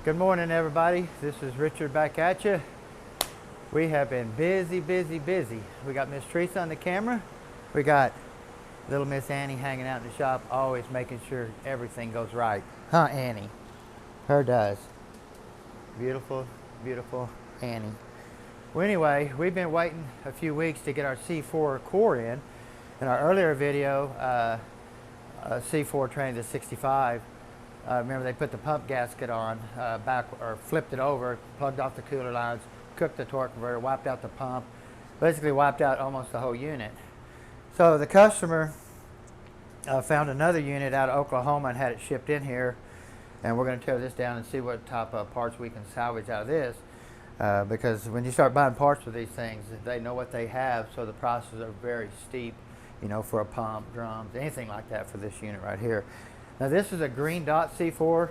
Good morning, everybody. This is Richard back at you. We have been busy. We got Miss Teresa on the camera. We got little Miss Annie hanging out in the shop, always making sure everything goes right. Huh, Annie? Her does. Beautiful, beautiful Annie. Well, anyway, we've been waiting a few weeks to get our C-4 core in. In our earlier video, C-4 trained to 65. Remember, they put the pump gasket on back, or flipped it over, plugged off the cooler lines, cooked the torque converter, wiped out the pump, basically wiped out almost the whole unit. So the customer found another unit out of Oklahoma and had it shipped in here, and we're going to tear this down and see what type of parts we can salvage out of this. Because when you start buying parts for these things, they know what they have, so the prices are very steep, you know, for a pump, drums, anything like that for this unit right here. Now this is a green dot C4.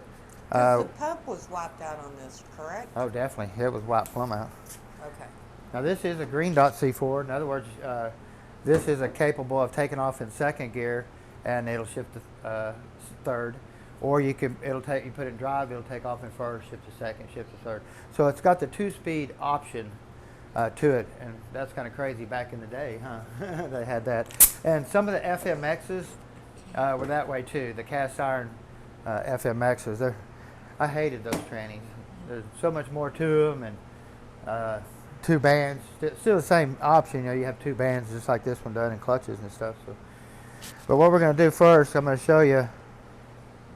The pump was wiped out on this, correct? Oh, definitely. It was wiped plumb out. Okay. Now this is a green dot C4. In other words, this is capable of taking off in second gear, and it'll shift to third. Or you put it in drive, it'll take off in first, shift to second, shift to third. So it's got the 2-speed option to it, and that's kind of crazy back in the day, huh? They had that. And some of the FMXs were that way too. The cast iron FMXs. I hated those trannies. There's so much more to them, and 2 bands. Still the same option. You know, you have 2 bands just like this one does, and clutches and stuff. So, but what we're going to do first, I'm going to show you.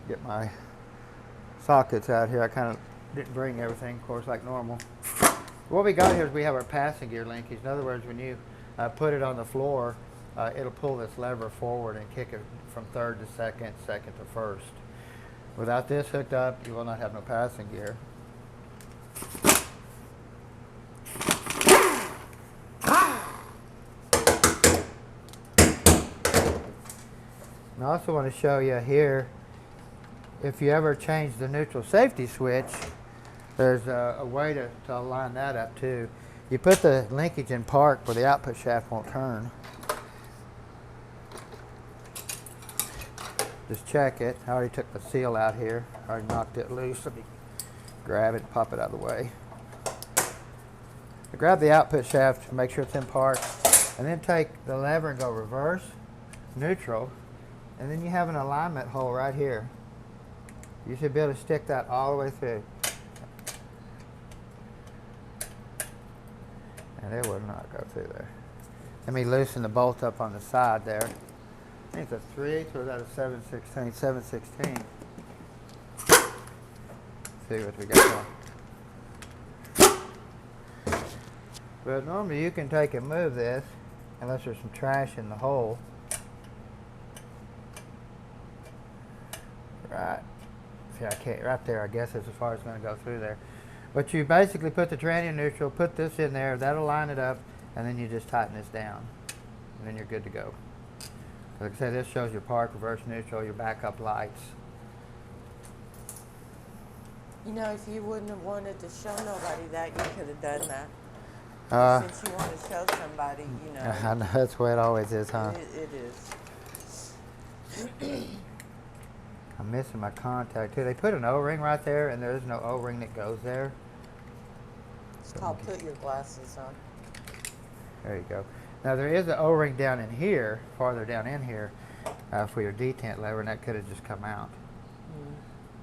Get my sockets out here. I kind of didn't bring everything, of course, like normal. What we got here is we have our passing gear linkage. In other words, when you put it on the floor, it'll pull this lever forward and kick it from third to second, second to first. Without this hooked up, you will not have no passing gear. And I also want to show you here, if you ever change the neutral safety switch, there's a way to align that up too. You put the linkage in park where the output shaft won't turn. Just check it. I already took the seal out here. I already knocked it loose. Let me grab it and pop it out of the way. Grab the output shaft, make sure it's in park, and then take the lever and go reverse, neutral, and then you have an alignment hole right here. You should be able to stick that all the way through. And it will not go through there. Let me loosen the bolt up on the side there. I think it's a 3/8 or is that a 7/16? 7/16. See what we got there. But normally you can take and move this, unless there's some trash in the hole. Right. See, I can't, right there, I guess that's as far as it's going to go through there. But you basically put the tranny in neutral, put this in there, that'll line it up, and then you just tighten this down. And then you're good to go. Like I said, this shows your park, reverse, neutral, your backup lights. You know, if you wouldn't have wanted to show nobody that, you could have done that. Since you want to show somebody, you know. I know, that's the way it always is, huh? It is. I'm missing my contact too. They put an O-ring right there, and there is no O-ring that goes there. It's called put your glasses on. There you go. Now there is an O-ring down in here, farther down in here, for your detent lever, and that could have just come out.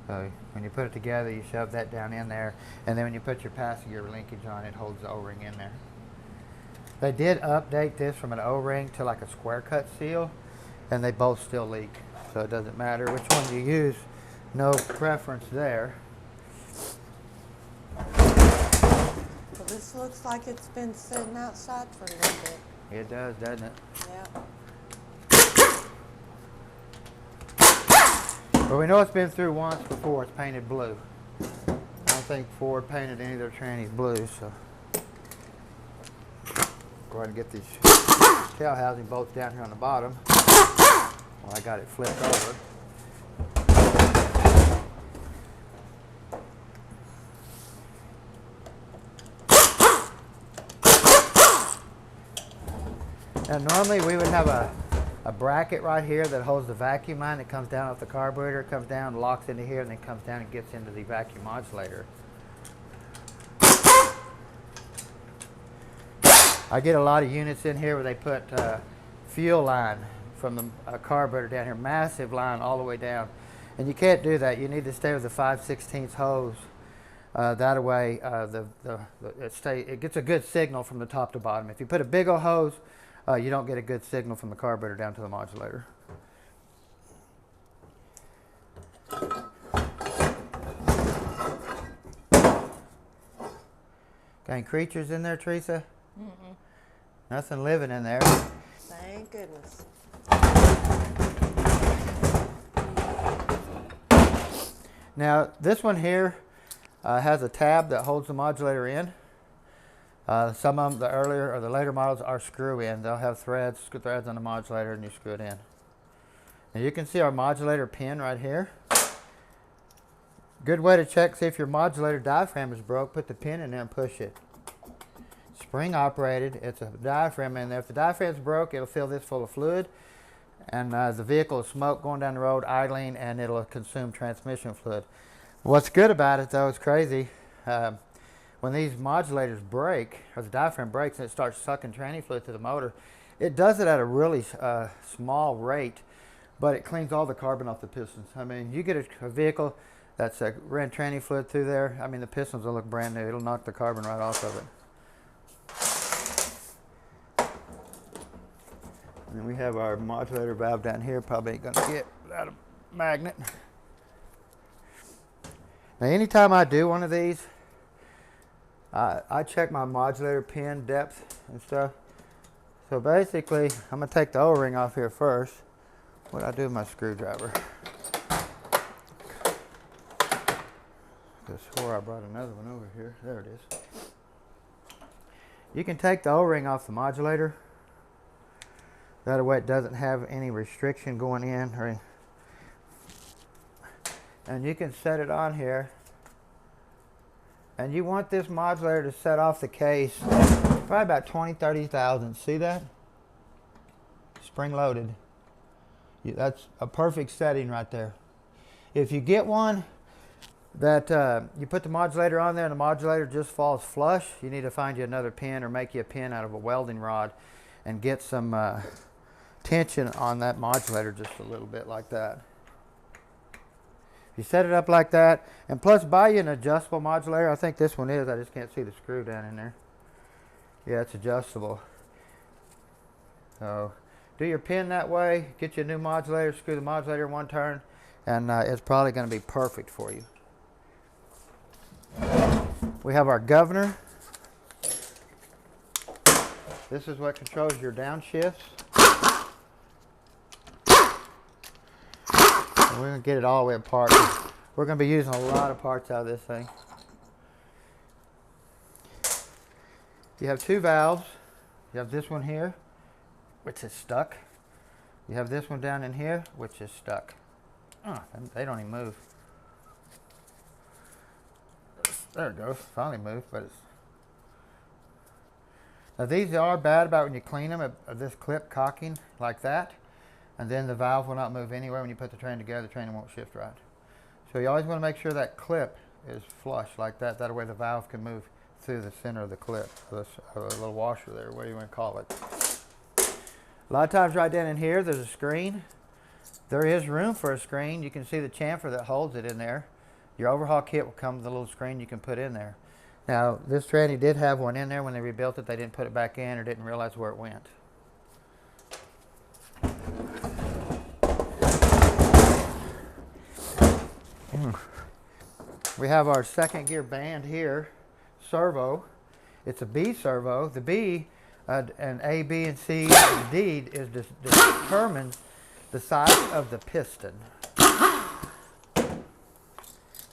So when you put it together, you shove that down in there, and then when you put your passenger linkage on, it holds the O-ring in there. They did update this from an O-ring to like a square cut seal, and they both still leak. So it doesn't matter which one you use, no preference there. Well, this looks like it's been sitting outside for a little bit. It does, doesn't it? Yeah. But we know it's been through once before. It's painted blue. I don't think Ford painted any of their trannies blue, so go ahead and get these tail housing bolts down here on the bottom. Well, I got it flipped over. Now normally we would have a a bracket right here that holds the vacuum line that comes down off the carburetor, comes down, locks into here, and then comes down and gets into the vacuum modulator. I get a lot of units in here where they put fuel line from the carburetor down here, massive line all the way down. And you can't do that. You need to stay with the 5/16 hose. That way it gets a good signal from the top to bottom. If you put a big old hose, you don't get a good signal from the carburetor down to the modulator. Got any creatures in there, Teresa? Mm-mm. Nothing living in there. Thank goodness. Now, this one here has a tab that holds the modulator in. Some of them, the earlier or the later models, are screw in. They'll have threads on the modulator, and you screw it in. And you can see our modulator pin right here. Good way to check, see if your modulator diaphragm is broke, put the pin in there and push it. Spring operated, it's a diaphragm in there. If the diaphragm's broke, it'll fill this full of fluid, and the vehicle will smoke going down the road, idling, and it'll consume transmission fluid. What's good about it, though, is crazy. When these modulators break, or the diaphragm breaks and it starts sucking tranny fluid to the motor, it does it at a really small rate, but it cleans all the carbon off the pistons. I mean, you get a vehicle that's ran tranny fluid through there, I mean, the pistons will look brand new. It'll knock the carbon right off of it. And then we have our modulator valve down here, probably ain't gonna get without a magnet. Now, anytime I do one of these, I check my modulator pin depth and stuff. So basically, I'm gonna take the O-ring off here first. What do I do with my screwdriver? I swore I brought another one over here. There it is. You can take the O-ring off the modulator. That way it doesn't have any restriction going in. And you can set it on here. And you want this modulator to set off the case probably about 20, 30 thousandths. See that? Spring loaded. That's a perfect setting right there. If you get one that you put the modulator on there and the modulator just falls flush, you need to find you another pin or make you a pin out of a welding rod and get some tension on that modulator just a little bit like that. You set it up like that, and plus buy you an adjustable modulator. I think this one is. I just can't see the screw down in there. Yeah, it's adjustable. So do your pin that way. Get you a new modulator. Screw the modulator one turn, and it's probably going to be perfect for you. We have our governor. This is what controls your downshifts. We're going to get it all the way apart. We're going to be using a lot of parts out of this thing. You have two valves. You have this one here, which is stuck. You have this one down in here, which is stuck. Oh, they don't even move. There it goes. Finally moved, but it's... Now these are bad about when you clean them, this clip cocking like that. And then the valve will not move anywhere. When you put the train together, the train won't shift right. So you always want to make sure that clip is flush like that. That way the valve can move through the center of the clip. A little washer there, what do you want to call it. A lot of times right down in here, there's a screen. There is room for a screen. You can see the chamfer that holds it in there. Your overhaul kit will come with a little screen you can put in there. Now, this tranny did have one in there. When they rebuilt it, they didn't put it back in or didn't realize where it went. We have our second gear band here, servo. It's a B servo. The B and A, B, and C and D is determines the size of the piston.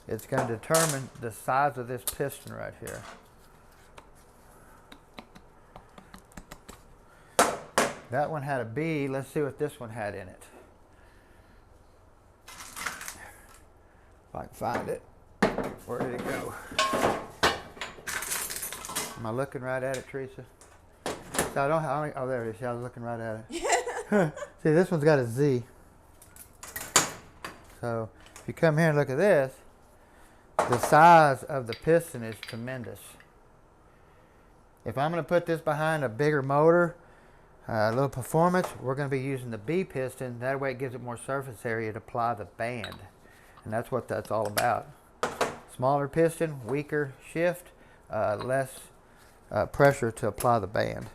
It's going to determine the size of this piston right here. That one had a B. Let's see what this one had in it. If I can find it. Where did it go? Am I looking right at it, Teresa? So oh, there it is. I was looking right at it. See, this one's got a Z. So if you come here and look at this, the size of the piston is tremendous. If I'm going to put this behind a bigger motor, a little performance, we're going to be using the B piston. That way it gives it more surface area to apply the band. And that's what that's all about. Smaller piston, weaker shift, less pressure to apply the band.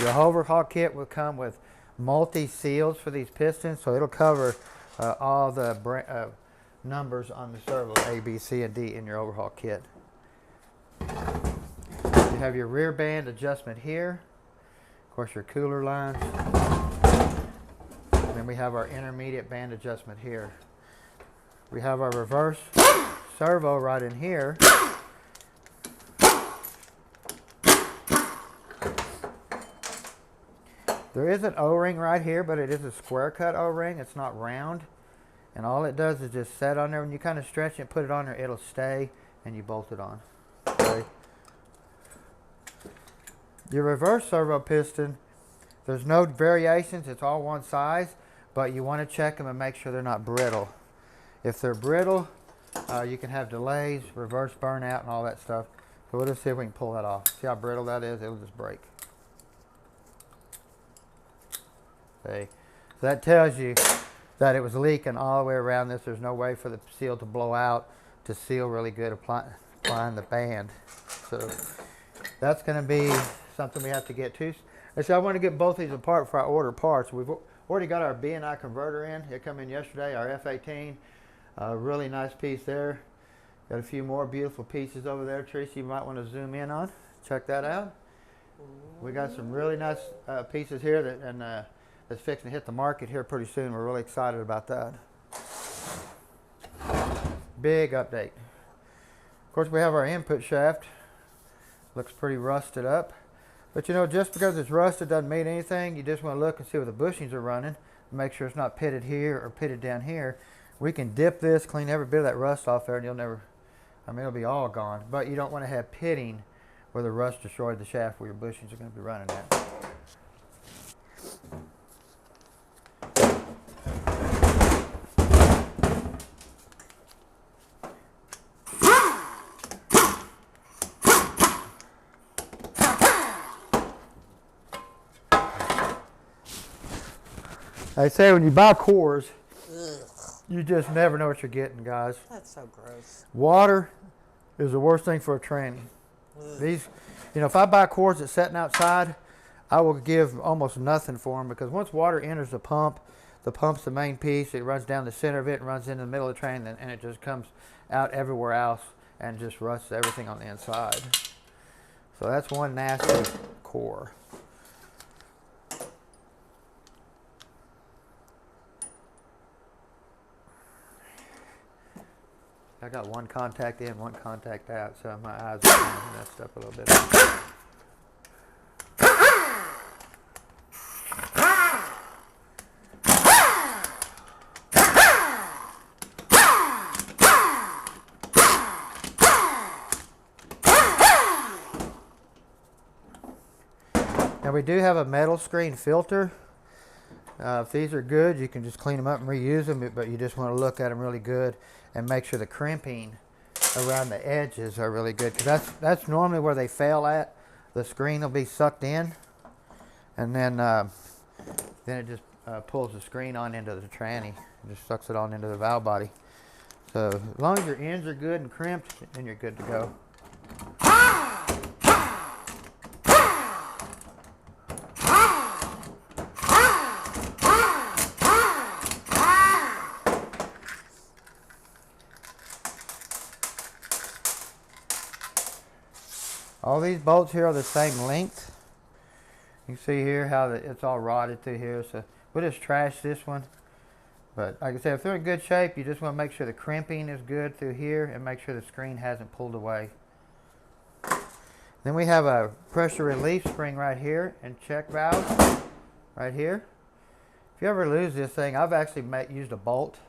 Your overhaul kit will come with multi-seals for these pistons, so it'll cover all the numbers on the servo, A, B, C, and D in your overhaul kit. You have your rear band adjustment here. Of course, your cooler lines. And then we have our intermediate band adjustment here. We have our reverse servo right in here. There is an O-ring right here, but it is a square cut O-ring. It's not round. And all it does is just set on there. When you kind of stretch it, put it on there, it'll stay, and you bolt it on. Okay. Your reverse servo piston, there's no variations. It's all one size, but you want to check them and make sure they're not brittle. If they're brittle, you can have delays, reverse burnout, and all that stuff. So we'll just see if we can pull that off. See how brittle that is? It'll just break. See? So that tells you that it was leaking all the way around this. There's no way for the seal to blow out to seal really good applying the band. So that's going to be something we have to get to. So I want to get both these apart before I order parts. We've already got our B&I converter in. It came in yesterday, our F18. Really nice piece there. Got a few more beautiful pieces over there, Tracy, you might want to zoom in on. Check that out. We got some really nice pieces here that's fixing to hit the market here pretty soon. We're really excited about that. Big update. Of course, we have our input shaft. Looks pretty rusted up. But you know, just because it's rusted doesn't mean anything. You just want to look and see where the bushings are running. Make sure it's not pitted here or pitted down here. We can dip this, clean every bit of that rust off there, and you'll never, it'll be all gone. But you don't want to have pitting where the rust destroyed the shaft where your bushings are going to be running at. I say when you buy cores, you just never know what you're getting, guys. That's so gross. Water is the worst thing for a tranny. These, if I buy cores that's sitting outside, I will give almost nothing for them because once water enters the pump's the main piece. It runs down the center of it and runs into the middle of the train, and it just comes out everywhere else and just rusts everything on the inside. So that's one nasty core. I got one contact in, one contact out, so my eyes are kind of messed up a little bit. Now we do have a metal screen filter. If these are good, you can just clean them up and reuse them, but you just want to look at them really good and make sure the crimping around the edges are really good, because that's normally where they fail at. The screen will be sucked in, and then it just pulls the screen on into the tranny. It just sucks it on into the valve body. So as long as your ends are good and crimped, then you're good to go. All these bolts here are the same length. You can see here how it's all rotted through here. So we'll just trash this one. But like I said, if they're in good shape, you just want to make sure the crimping is good through here and make sure the screen hasn't pulled away. Then we have a pressure relief spring right here and check valve right here. If you ever lose this thing, I've actually used a bolt.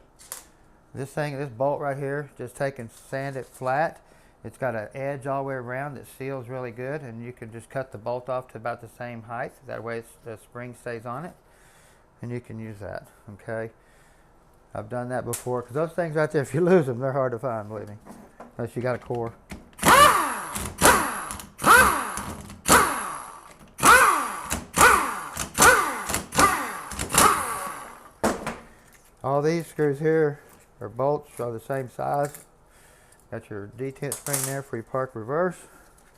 This bolt right here, just take and sand it flat. It's got an edge all the way around that seals really good, and you can just cut the bolt off to about the same height. That way the spring stays on it, and you can use that, okay? I've done that before, because those things right there, if you lose them, they're hard to find, believe me, unless you got a core. All these screws here are bolts, are the same size. Got your detent spring there for your park reverse.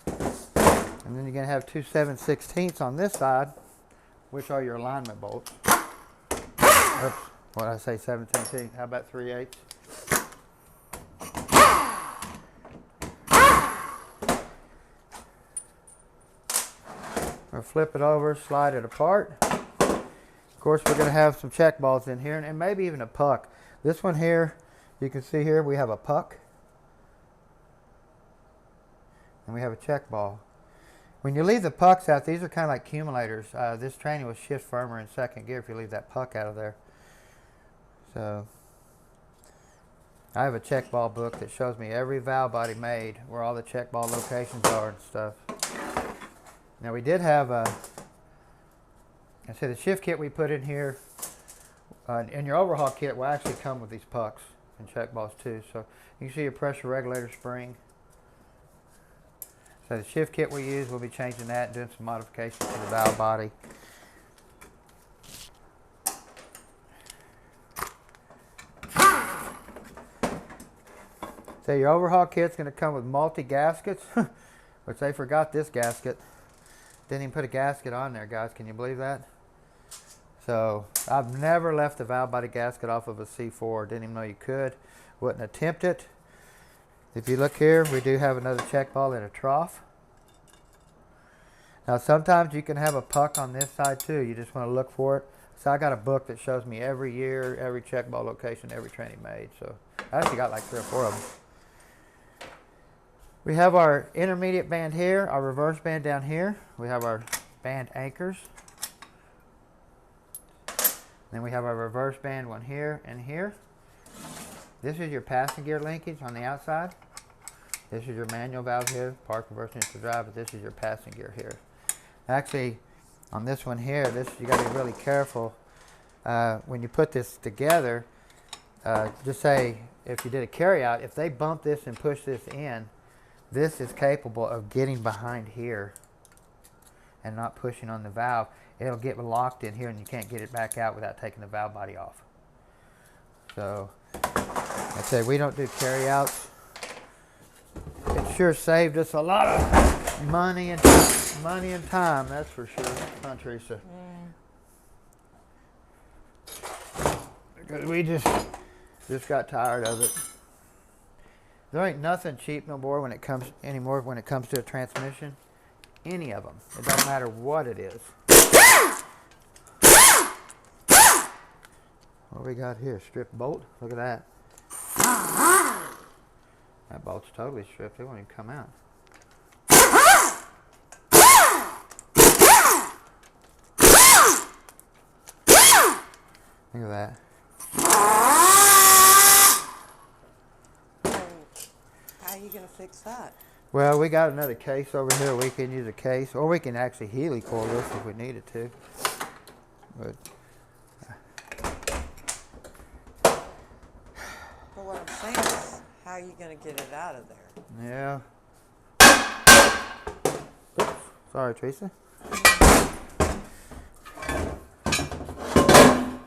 And then you're going to have two 7/16 on this side, which are your alignment bolts. Oops, what did I say, 7/16? How about 3/8? We'll flip it over, slide it apart. Of course, we're going to have some check balls in here, and maybe even a puck. This one here, you can see here, we have a puck. And we have a check ball. When you leave the pucks out, these are kind of like accumulators. This training will shift firmer in second gear if you leave that puck out of there. So, I have a check ball book that shows me every valve body made, where all the check ball locations are and stuff. Now we did have I said the shift kit we put in here, in your overhaul kit will actually come with these pucks and check balls too. So you can see your pressure regulator spring. So the shift kit we use, we'll be changing that and doing some modifications to the valve body. So your overhaul kit's going to come with multi-gaskets, which they forgot this gasket. Didn't even put a gasket on there, guys. Can you believe that? So I've never left the valve body gasket off of a C-4. Didn't even know you could. Wouldn't attempt it. If you look here, we do have another check ball in a trough. Now sometimes you can have a puck on this side too. You just want to look for it. So I got a book that shows me every year, every check ball location, every training made. So I actually got like 3 or 4 of them. We have our intermediate band here, our reverse band down here. We have our band anchors. Then we have our reverse band one here and here. This is your passing gear linkage on the outside. This is your manual valve here, park, reverse, neutral drive, but this is your passing gear here. Actually, on this one here, you got to be really careful when you put this together. Just say if you did a carry out, if they bump this and push this in, this is capable of getting behind here and not pushing on the valve. It'll get locked in here and you can't get it back out without taking the valve body off. So, like I said, we don't do carry outs. It sure saved us a lot of money and time, that's for sure, huh, Teresa? Because we just got tired of it. There ain't nothing cheap no more when it comes to a transmission. Any of them. It doesn't matter what it is. What we got here? Stripped bolt. Look at that. That bolt's totally stripped. It won't even come out. Look at that. How are you going to fix that? Well, we got another case over here. We can use a case, or we can actually helicoil this if we needed to. But what I'm saying is, how are you going to get it out of there? yeah. Oops. Sorry, Teresa.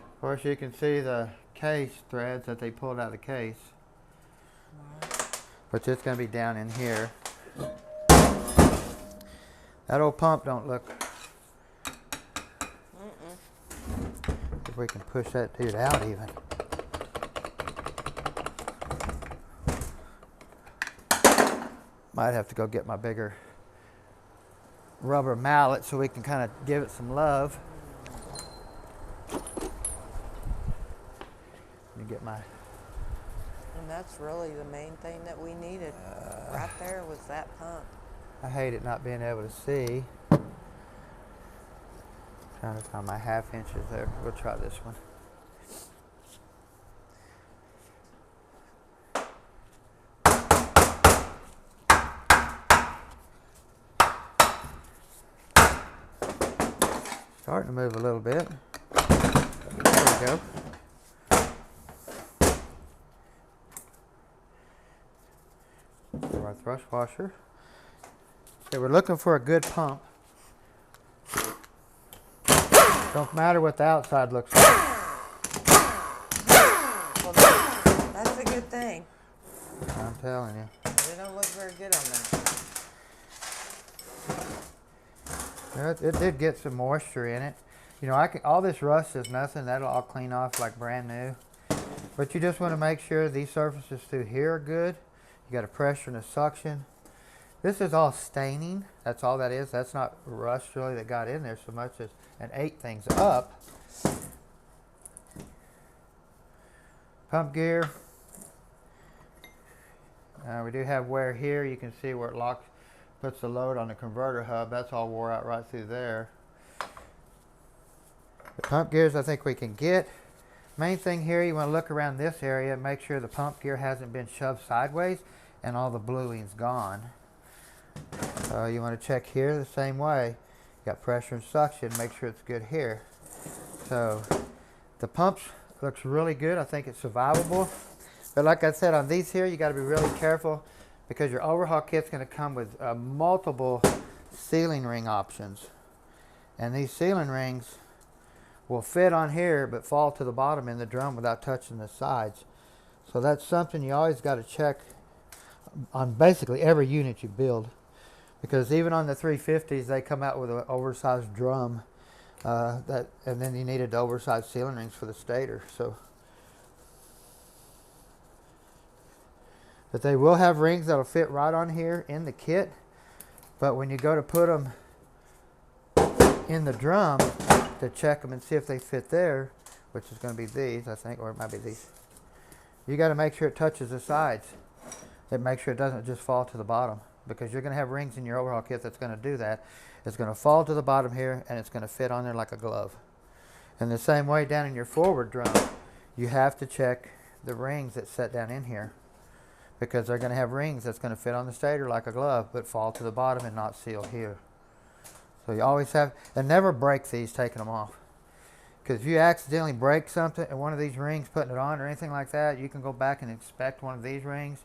Of course, you can see the case threads that they pulled out of the case. But it's going to be down in here. That old pump don't look. If we can push that dude out even. Might have to go get my bigger rubber mallet so we can kind of give it some love. Let me get my. And that's really the main thing that we needed. Right there was that pump. I hate it not being able to see. Trying to find my 1/2 inches there. We'll try this one. starting to move a little bit. There we go. For our thrust washer. Okay, we're looking for a good pump. Don't matter what the outside looks like. Well, that's a good thing. I'm telling you. They don't look very good on that. It did get some moisture in it. You know, all this rust is nothing. That'll all clean off like brand new. But you just want to make sure these surfaces through here are good. You got a pressure and a suction. This is all staining. That's all that is. That's not rust really that got in there so much as and ate things up. Pump gear. We do have wear here. You can see where it locks, puts the load on the converter hub. That's all wore out right through there. The pump gears I think we can get. Main thing here, you want to look around this area, make sure the pump gear hasn't been shoved sideways and all the bluing's gone. You want to check here the same way. You got pressure and suction, make sure it's good here. So the pumps looks really good. I think it's survivable. But like I said, on these here, you got to be really careful because your overhaul kit's going to come with multiple sealing ring options. And these sealing rings will fit on here but fall to the bottom in the drum without touching the sides. So that's something you always got to check on basically every unit you build. Because even on the 350s, they come out with an oversized drum, and then you needed the oversized sealing rings for the stator. So, but they will have rings that'll fit right on here in the kit. But when you go to put them in the drum to check them and see if they fit there, which is going to be these, I think, or it might be these, you got to make sure it touches the sides. And make sure it doesn't just fall to the bottom, because you're going to have rings in your overhaul kit that's going to do that. It's going to fall to the bottom here and it's going to fit on there like a glove. And the same way down in your forward drum, you have to check the rings that set down in here, because they're going to have rings that's going to fit on the stator like a glove but fall to the bottom and not seal here. So you always have, and never break these taking them off. Because if you accidentally break something and one of these rings, putting it on or anything like that, you can go back and inspect one of these rings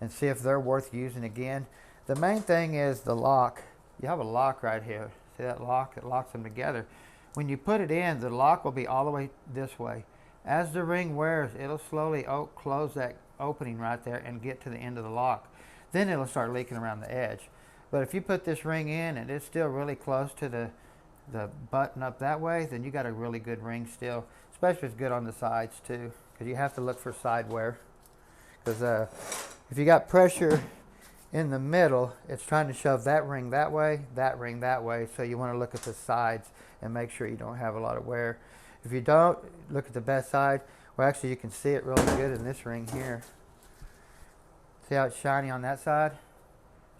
and see if they're worth using again. The main thing is the lock. You have a lock right here. See that lock? It locks them together. When you put it in, the lock will be all the way this way. As the ring wears, it'll slowly close that opening right there and get to the end of the lock. Then it'll start leaking around the edge. But if you put this ring in and it's still really close to the button up that way, then you got a really good ring still. Especially if it's good on the sides too, because you have to look for side wear. Because if you got pressure in the middle, it's trying to shove that ring that way, so you want to look at the sides and make sure you don't have a lot of wear. If you don't, look at the best side. Well, actually you can see it really good in this ring here. See how it's shiny on that side?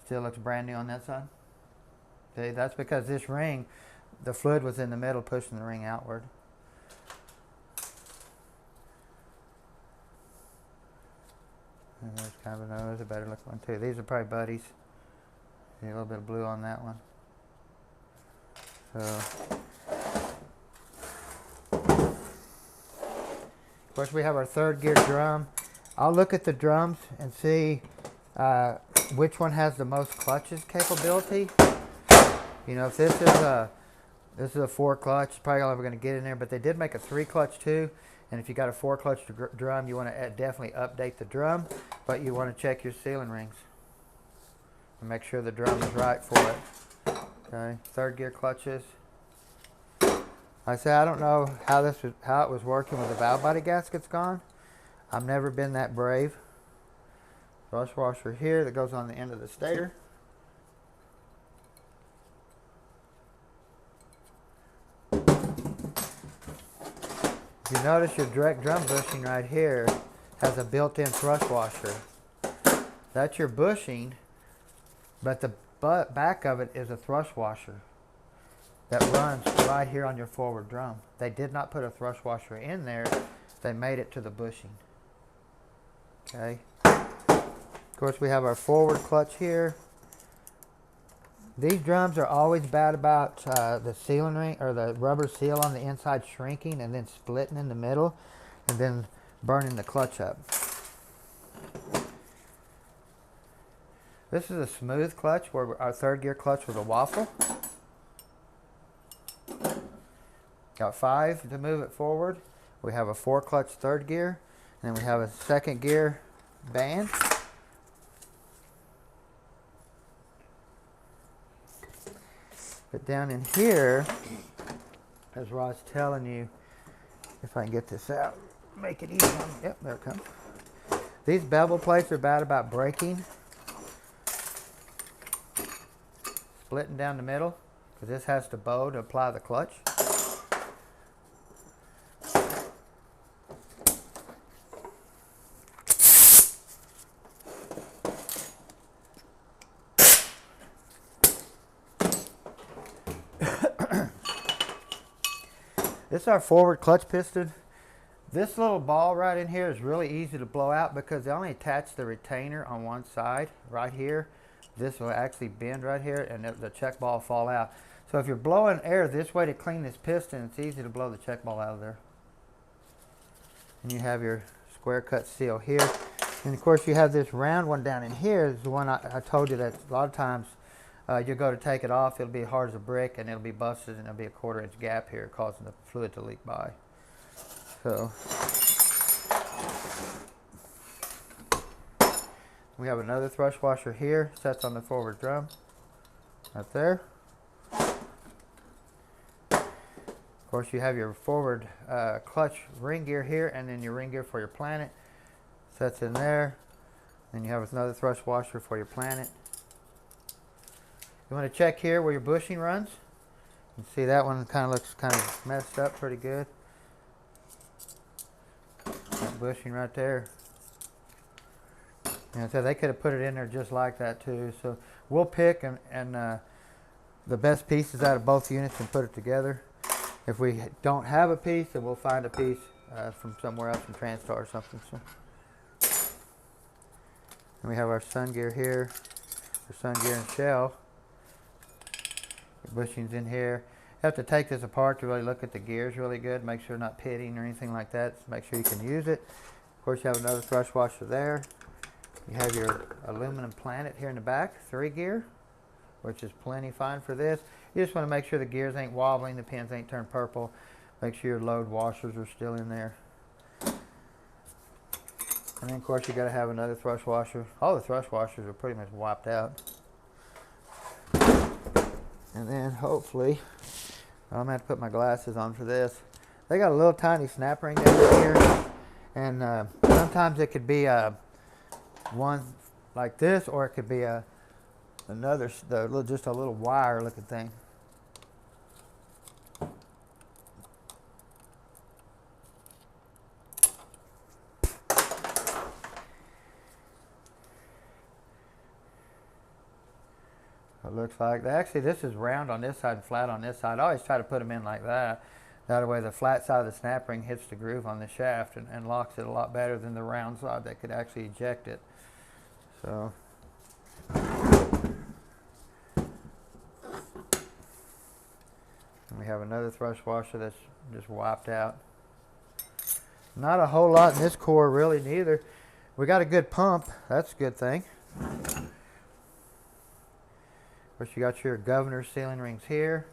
Still looks brand new on that side. See, that's because this ring, the fluid was in the middle pushing the ring outward. And there's kind of another, a better looking one too. These are probably buddies. See a little bit of blue on that one. So, of course, we have our third gear drum. I'll look at the drums and see which one has the most clutches capability. You know, if this is a 4 clutch, it's probably all we're going to get in there. But they did make a 3 clutch too. And if you got a 4 clutch drum, you want to definitely update the drum, but you want to check your sealing rings and make sure the drum is right for it. Okay, third gear clutches. Like I say, I don't know how it was working with the valve body gaskets gone. I've never been that brave. Thrust washer here that goes on the end of the stator. If you notice, your direct drum bushing right here has a built-in thrust washer. That's your bushing, but the back of it is a thrust washer that runs right here on your forward drum. They did not put a thrust washer in there. They made it to the bushing. Okay. Of course, we have our forward clutch here. These drums are always bad about the sealing ring or the rubber seal on the inside shrinking and then splitting in the middle and then burning the clutch up. This is a smooth clutch where our third gear clutch was a waffle. Got 5 to move it forward. We have a 4 clutch third gear, and then we have a second gear band. But down in here, as Rod's telling you, if I can get this out, make it easy. Yep, there it comes. These bevel plates are bad about breaking, splitting down the middle, because this has to bow to apply the clutch. This is our forward clutch piston. This little ball right in here is really easy to blow out because they only attach the retainer on one side right here. This will actually bend right here and the check ball will fall out. So if you're blowing air this way to clean this piston, it's easy to blow the check ball out of there. And you have your square cut seal here. And of course you have this round one down in here. Is the one I told you that a lot of times you go to take it off, it'll be hard as a brick and it'll be busted and there'll be a 1/4 inch gap here causing the fluid to leak by. So we have another thrush washer here, sets on the forward drum, right there. Of course you have your forward clutch ring gear here and then your ring gear for your planet, sets in there. Then you have another thrush washer for your planet. You want to check here where your bushing runs. You can see that one kind of looks kind of messed up pretty good. That bushing right there. And so they could have put it in there just like that too. So we'll pick the best pieces out of both units and put it together. If we don't have a piece, then we'll find a piece from somewhere else from Transtar or something. So. And we have our sun gear here, our sun gear and shell. The bushings in here. You have to take this apart to really look at the gears really good, make sure they're not pitting or anything like that, so make sure you can use it. Of course you have another thrush washer there. You have your aluminum planet here in the back, 3 gear, which is plenty fine for this. You just want to make sure the gears ain't wobbling, the pins ain't turned purple. Make sure your load washers are still in there. And then of course you got to have another thrush washer. All the thrush washers are pretty much wiped out. And then hopefully, I'm gonna have to put my glasses on for this. They got a little tiny snap ring down here, and sometimes it could be one like this, or it could be another, just a little wire looking thing. It looks like. Actually, this is round on this side and flat on this side. I always try to put them in like that. That way the flat side of the snap ring hits the groove on the shaft and locks it a lot better than the round side that could actually eject it. So. And we have another thrush washer that's just wiped out. Not a whole lot in this core really neither. We got a good pump. That's a good thing. Of course, you got your governor sealing rings here.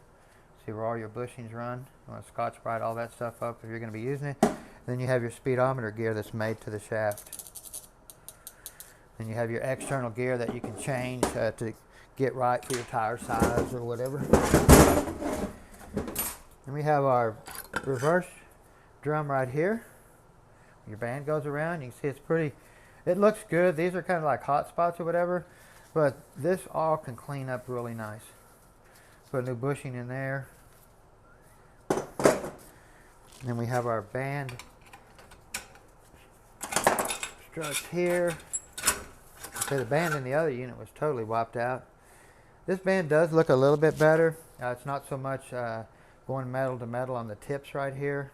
See where all your bushings run. You want to Scotch-Brite all that stuff up if you're going to be using it. Then you have your speedometer gear that's made to the shaft. Then you have your external gear that you can change to get right for your tire size or whatever. And we have our reverse drum right here. Your band goes around. You can see it's pretty, it looks good. These are kind of like hot spots or whatever. But this all can clean up really nice. Put a new bushing in there. And then we have our band struts here. Okay, the band in the other unit was totally wiped out. This band does look a little bit better. It's not so much going metal to metal on the tips right here.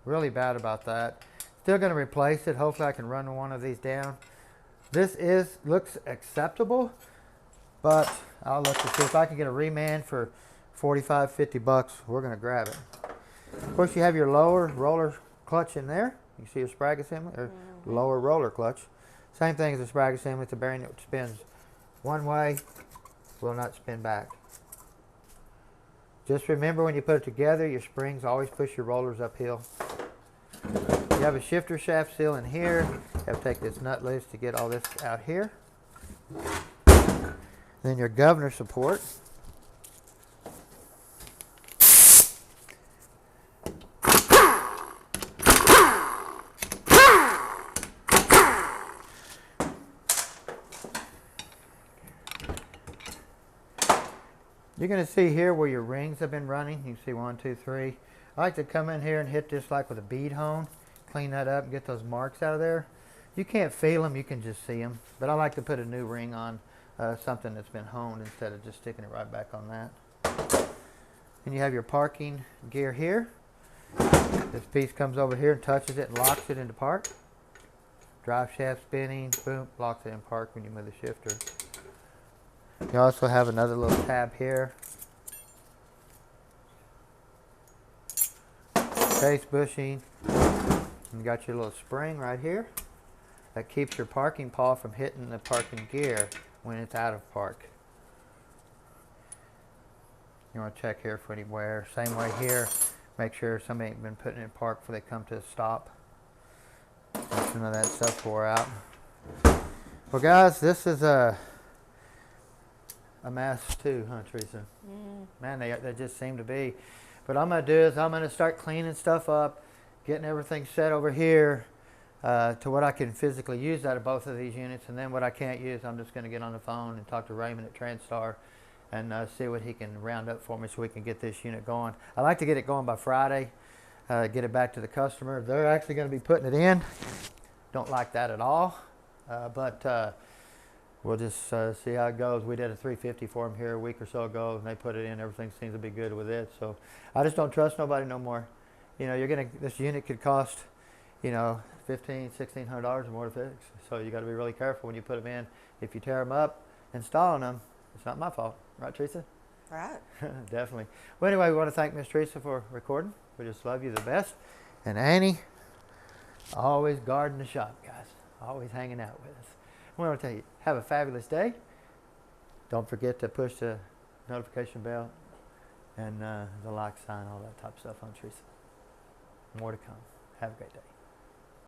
Really bad about that. Still going to replace it. Hopefully I can run one of these down. This looks acceptable, but I'll look to see if I can get a reman for 45, 50 bucks. We're going to grab it. Of course, you have your lower roller clutch in there. You see a sprag assembly, or lower roller clutch. Same thing as a sprag assembly. It's a bearing that spins one way, will not spin back. Just remember when you put it together, your springs always push your rollers uphill. You have a shifter shaft seal in here. You have to take this nut loose to get all this out here. Then your governor support. You're going to see here where your rings have been running. You can see 1, 2, 3. I like to come in here and hit this like with a bead hone. Clean that up and get those marks out of there. You can't feel them, you can just see them. But I like to put a new ring on something that's been honed instead of just sticking it right back on that. And you have your parking gear here. This piece comes over here and touches it and locks it into park. Drive shaft spinning, boom, locks it in park when you move the shifter. You also have another little tab here. Case bushing. And you got your little spring right here that keeps your parking paw from hitting the parking gear when it's out of park. You want to check here for any wear. Same way here. Make sure somebody ain't been putting it in park before they come to a stop. None of that stuff wore out. Well, guys, this is a mess too, huh, Teresa? Man, they just seem to be. What I'm going to do is I'm going to start cleaning stuff up, getting everything set over here to what I can physically use out of both of these units. And then what I can't use, I'm just going to get on the phone and talk to Raymond at Transtar and see what he can round up for me so we can get this unit going. I like to get it going by Friday, get it back to the customer. They're actually going to be putting it in. Don't like that at all, but we'll just see how it goes. We did a 350 for them here a week or so ago, and they put it in. Everything seems to be good with it. So I just don't trust nobody no more. You know, this unit could cost, you know, $1,500, $1,600 or more to fix. So you got to be really careful when you put them in. If you tear them up, installing them, it's not my fault, right, Teresa? Right. Definitely. Well, anyway, we want to thank Miss Teresa for recording. We just love you the best. And Annie, always guarding the shop, guys. Always hanging out with us. I want to tell you, have a fabulous day. Don't forget to push the notification bell and the like sign, all that type of stuff on Teresa. More to come. Have a great day.